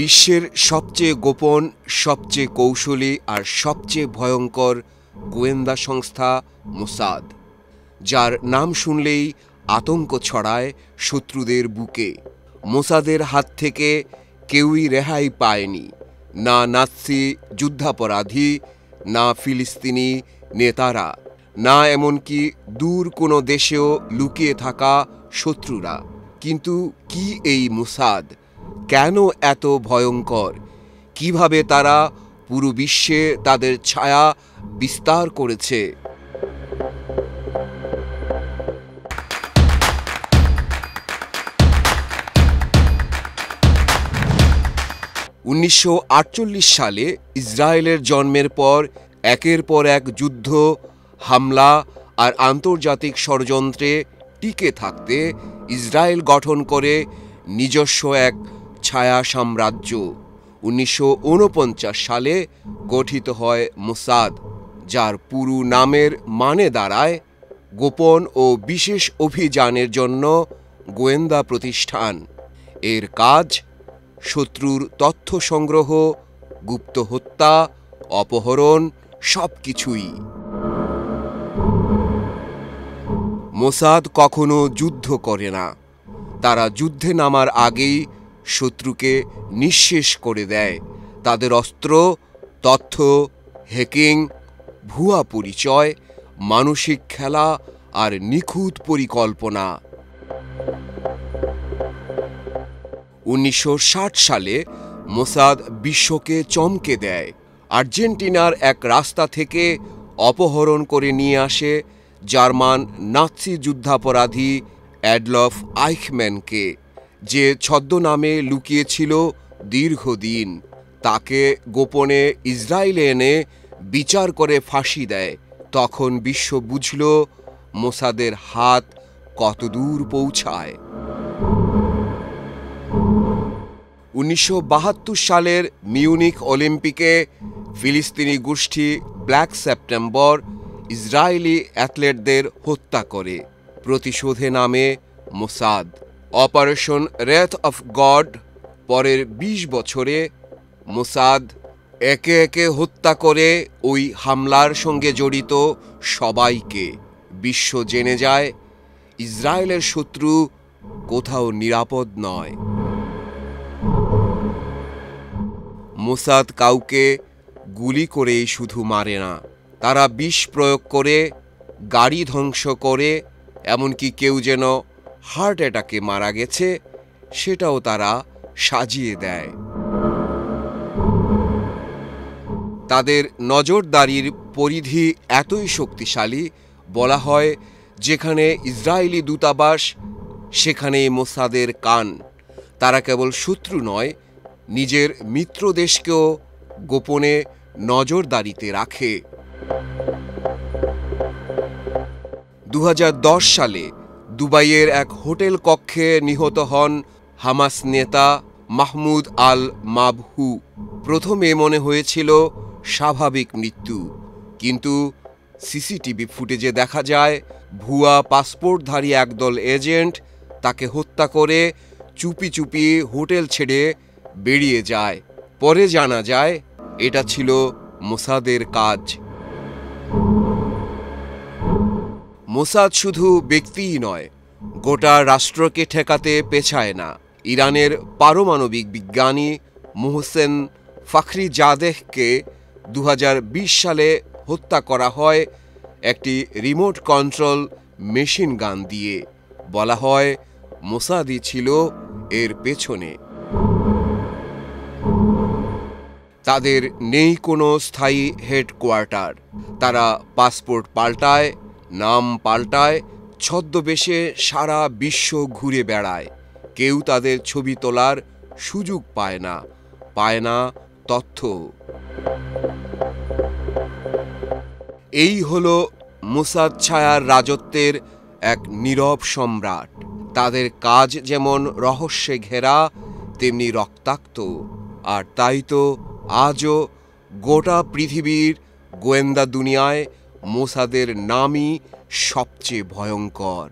বিশ্বের সবচেয়ে গোপন, সবচেয়ে কৌশলী আর সবচেয়ে ভয়ঙ্কর গোয়েন্দা সংস্থা মোসাদ, যার নাম শুনলেই আতঙ্ক ছড়ায় শত্রুদের বুকে। মোসাদের হাত থেকে কেউই রেহাই পায়নি, না নাৎসি যুদ্ধাপরাধী, না ফিলিস্তিনি নেতারা, না এমনকি দূর কোনো দেশেও লুকিয়ে থাকা শত্রুরা। কিন্তু কি এই মোসাদ? কেন এত ভয়ঙ্কর? কিভাবে তারা পুরো বিশ্বে তাদের ছায়া বিস্তার করেছে? 1948 সালে ইসরায়েলের জন্মের পর একের পর এক যুদ্ধ, হামলা আর আন্তর্জাতিক ষড়যন্ত্রে টিকে থাকতে ইসরায়েল গঠন করে নিজস্ব এক ছায়া সাম্রাজ্য। 1949 সালে গঠিত হয় মোসাদ, যার পুরো নামের মানে দাঁড়ায় গোপন ও বিশেষ অভিযানের জন্য গোয়েন্দা প্রতিষ্ঠান। এর কাজ শত্রুর তথ্য সংগ্রহ, গুপ্ত হত্যা, অপহরণ, সবকিছুই। মোসাদ কখনো যুদ্ধ করে না। তারা যুদ্ধে নামার আগেই শত্রুকে নিঃশেষ করে দেয়। তাদের অস্ত্র, তথ্য, হ্যাকিং, ভুয়া পরিচয়, মানসিক খেলা আর নিখুঁত পরিকল্পনা। 1960 সালে মোসাদ বিশ্বকে চমকে দেয়। আর্জেন্টিনার এক রাস্তা থেকে অপহরণ করে নিয়ে আসে জার্মান নাৎসি যুদ্ধাপরাধী অ্যাডলফ আইখম্যানকে, যে ছদ্মনামে লুকিয়েছিল দীর্ঘদিন। তাকে গোপনে ইসরায়েলে এনে বিচার করে ফাঁসি দেয়। তখন বিশ্ব বুঝল মোসাদের হাত কতদূর পৌঁছায়। 1972 সালের মিউনিখ অলিম্পিকে ফিলিস্তিনি গোষ্ঠী ব্ল্যাক সেপ্টেম্বর ইসরায়েলি অ্যাথলেটদের হত্যা করে। প্রতিশোধে নামে Mossad. Operation wrath of god পরের 20 বছরে মোসাদ একে একে হত্যা করে ওই হামলার সঙ্গে জড়িত সবাইকে। বিশ্ব জেনে যায় ইসরায়েলের শত্রু কোথাও নিরাপদ নয়। মোসাদ কাউকে গুলি করেই শুধু মারে না, তারা বিষ প্রয়োগ করে, গাড়ি ধ্বংস করে, এমনকি কেউ যেন হার্ট অ্যাটাকে মারা গেছে সেটাও তারা সাজিয়ে দেয়। তাদের নজরদারির পরিধি এতই শক্তিশালী, বলা হয় যেখানে ইসরায়েলি দূতাবাস সেখানেই মোসাদের কান। তারা কেবল শত্রু নয়, নিজের মিত্র দেশকেও গোপনে নজরদারিতে রাখে। 2010 সালে দুবাইয়ের এক হোটেল কক্ষে নিহত হন হামাস নেতা মাহমুদ আল মাবহু। প্রথমে মনে হয়েছিল স্বাভাবিক মৃত্যু, কিন্তু সিসিটিভি ফুটেজে দেখা যায় ভুয়া পাসপোর্টধারী একদল এজেন্ট তাকে হত্যা করে চুপি চুপি হোটেল ছেড়ে বেরিয়ে যায়। পরে জানা যায় এটা ছিল মোসাদের কাজ। মোসাদ শুধু ব্যক্তিই নয়, গোটা রাষ্ট্রকে ঠেকাতে পেছায় না। ইরানের পারমাণবিক বিজ্ঞানী মোহসেন ফাখরিজাদেহকে 2020 সালে হত্যা করা হয় একটি রিমোট কন্ট্রোল মেশিন গান দিয়ে। বলা হয় মোসাদই ছিল এর পেছনে। তাদের নেই কোনো স্থায়ী হেডকোয়ার্টার। তারা পাসপোর্ট পাল্টায়, নাম পাল্টায়, ছদ্মবেশে সারা বিশ্ব ঘুরে বেড়ায়। কেউ তাদের ছবি তোলার সুযোগ পায় না তথ্য। এই হলো মোসাদ ছায়ার রাজত্বের এক নীরব সম্রাট। তাদের কাজ যেমন রহস্যে ঘেরা, তেমনি রক্তাক্ত। আর তাই তো আজও গোটা পৃথিবীর গোয়েন্দা দুনিয়ায় মোসাদের নামই সবচেয়ে ভয়ঙ্কর।